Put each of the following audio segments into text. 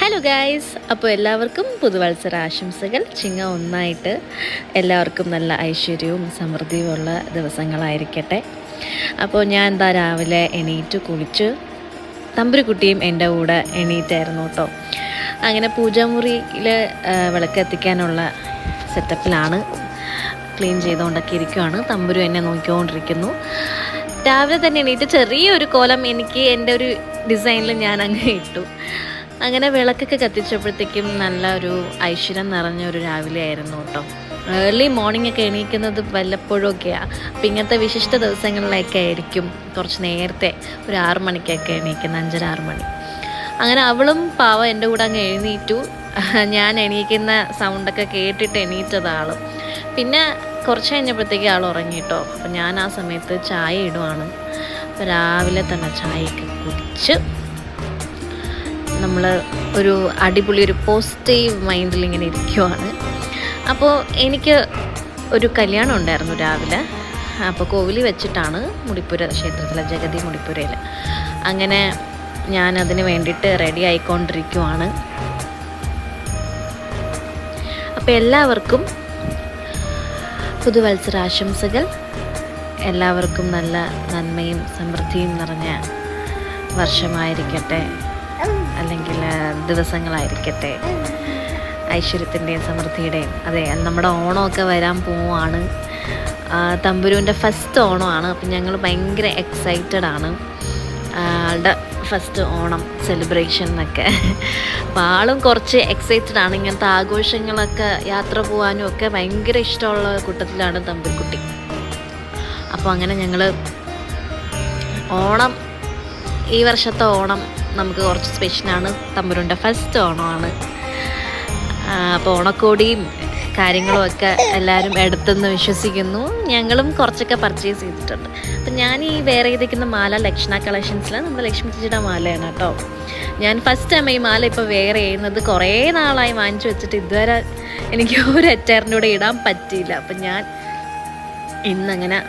Hello guys, അപ്പോൾ എല്ലാവർക്കും പുതുവത്സര ആശംസകൾ. ചിങ്ങ ഒന്നായിട്ട് എല്ലാവർക്കും നല്ല ഐശ്വര്യവും സമൃദ്ധിയുമുള്ള ദിവസങ്ങളായിരിക്കട്ടെ. അപ്പോൾ ഞാൻ എന്താ രാവിലെ എണീറ്റ് കുളിച്ച് തമ്പുരുക്കുട്ടിയും എൻ്റെ കൂടെ എണീറ്റായിരുന്നു കേട്ടോ. അങ്ങനെ പൂജാമുറിയിൽ വിളക്ക് എത്തിക്കാനുള്ള സെറ്റപ്പിലാണ്, ക്ലീൻ ചെയ്തുകൊണ്ടൊക്കെ ഇരിക്കുവാണ്. തമ്പുരു എന്നെ നോക്കിക്കൊണ്ടിരിക്കുന്നു. രാവിലെ തന്നെ എണീറ്റ് ചെറിയൊരു കോലം എനിക്ക് എൻ്റെ ഒരു ഡിസൈനിൽ ഞാൻ അങ്ങ് ഇട്ടു. അങ്ങനെ വിളക്കൊക്കെ കത്തിച്ചപ്പോഴത്തേക്കും നല്ല ഒരു ഐശ്വര്യം നിറഞ്ഞൊരു രാവിലെ ആയിരുന്നു കേട്ടോ. ഏർലി മോർണിംഗ് ഒക്കെ എണീക്കുന്നത് വല്ലപ്പോഴും ഒക്കെയാണ്. അപ്പം ഇങ്ങനത്തെ വിശിഷ്ട ദിവസങ്ങളിലൊക്കെ ആയിരിക്കും കുറച്ച് നേരത്തെ ഒരു 6 മണിക്കൊക്കെ എണീക്കുന്നത്, 5:30-6 മണി. അങ്ങനെ അവളും പാവം എൻ്റെ കൂടെ അങ്ങ് എഴുന്നേറ്റു. ഞാൻ എണീക്കുന്ന സൗണ്ടൊക്കെ കേട്ടിട്ട് എണീറ്റതാളും. പിന്നെ കുറച്ച് കഴിഞ്ഞപ്പോഴത്തേക്ക് ആൾ ഉറങ്ങിട്ടോ. അപ്പം ഞാൻ ആ സമയത്ത് ചായ ഇടുവാണ്. അപ്പോൾ രാവിലെ തന്നെ ചായയൊക്കെ കുടിച്ച് നമ്മൾ ഒരു അടിപൊളി ഒരു പോസിറ്റീവ് മൈൻഡിൽ ഇങ്ങനെ ഇരിക്കുവാണ്. അപ്പോൾ എനിക്ക് ഒരു കല്യാണം ഉണ്ടായിരുന്നു രാവിലെ. അപ്പോൾ കോവിലി വെച്ചിട്ടാണ്, മുടിപ്പുര ക്ഷേത്രത്തിലെ ജഗതി മുടിപ്പുരയിൽ. അങ്ങനെ ഞാൻ അതിന് വേണ്ടിയിട്ട് റെഡി ആയിക്കൊണ്ടിരിക്കുവാണ്. അപ്പോൾ എല്ലാവർക്കും പുതുവത്സരാശംസകൾ. എല്ലാവർക്കും നല്ല നന്മയും സമൃദ്ധിയും നിറഞ്ഞ വർഷമായിരിക്കട്ടെ, അല്ലെങ്കിൽ ദിവസങ്ങളായിരിക്കട്ടെ, ഐശ്വര്യത്തിൻ്റെയും സമൃദ്ധിയുടെയും. അതെ, നമ്മുടെ ഓണമൊക്കെ വരാൻ പോവാണ്. തമ്പുരുവിൻ്റെ ഫസ്റ്റ് ഓണമാണ്. അപ്പം ഞങ്ങൾ ഭയങ്കര എക്സൈറ്റഡ് ആണ്, ആളുടെ ഫസ്റ്റ് ഓണം സെലിബ്രേഷൻ എന്നൊക്കെ. അപ്പം ആളും കുറച്ച് എക്സൈറ്റഡ് ആണ്. ഇങ്ങനത്തെ ആഘോഷങ്ങളൊക്കെ യാത്ര പോകാനും ഒക്കെ ഭയങ്കര ഇഷ്ടമുള്ള കൂട്ടത്തിലാണ് തമ്പുരുക്കുട്ടി. അപ്പോൾ അങ്ങനെ ഞങ്ങൾ ഓണം, ഈ വർഷത്തെ ഓണം നമുക്ക് കുറച്ച് സ്പെഷ്യലാണ്. തമ്പുരുൻ്റെ ഫസ്റ്റ് ഓണമാണ്. അപ്പോൾ ഓണക്കോടിയും കാര്യങ്ങളും ഒക്കെ എല്ലാവരും എടുത്തെന്ന് വിശ്വസിക്കുന്നു. ഞങ്ങളും കുറച്ചൊക്കെ പർച്ചേസ് ചെയ്തിട്ടുണ്ട്. അപ്പം ഞാൻ ഈ വെയർ ചെയ്തിരിക്കുന്ന മാല ലക്ഷണ കളക്ഷൻസിൽ നമ്മുടെ ലക്ഷ്മി ചേച്ചിയുടെ മാലയാണ് കേട്ടോ. ഞാൻ ഫസ്റ്റ് ടൈം ഈ മാല ഇപ്പോൾ വെയർ ചെയ്യുന്നത്. കുറേ നാളായി വാങ്ങിച്ചു വെച്ചിട്ട് ഇതുവരെ എനിക്ക് ഒരു അറ്റാറിൻ്റെ കൂടെ ഇടാൻ പറ്റിയില്ല. അപ്പം ഞാൻ ഇന്നങ്ങനെ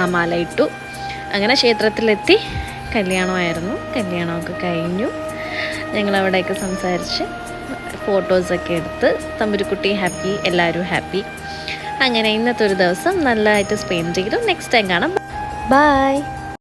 ആ മാല ഇട്ടു. അങ്ങനെ ക്ഷേത്രത്തിലെത്തി. കല്യാണമായിരുന്നു. കല്യാണമൊക്കെ കഴിഞ്ഞു. ഞങ്ങളവിടെയൊക്കെ സംസാരിച്ച് ഫോട്ടോസൊക്കെ എടുത്ത് തമ്പുരുക്കുട്ടി ഹാപ്പി, എല്ലാവരും ഹാപ്പി. അങ്ങനെ ഇന്നത്തെ ഒരു ദിവസം നല്ലതായിട്ട് സ്പെൻഡ് ചെയ്തു. നെക്സ്റ്റ് ടൈം കാണാം. ബൈ.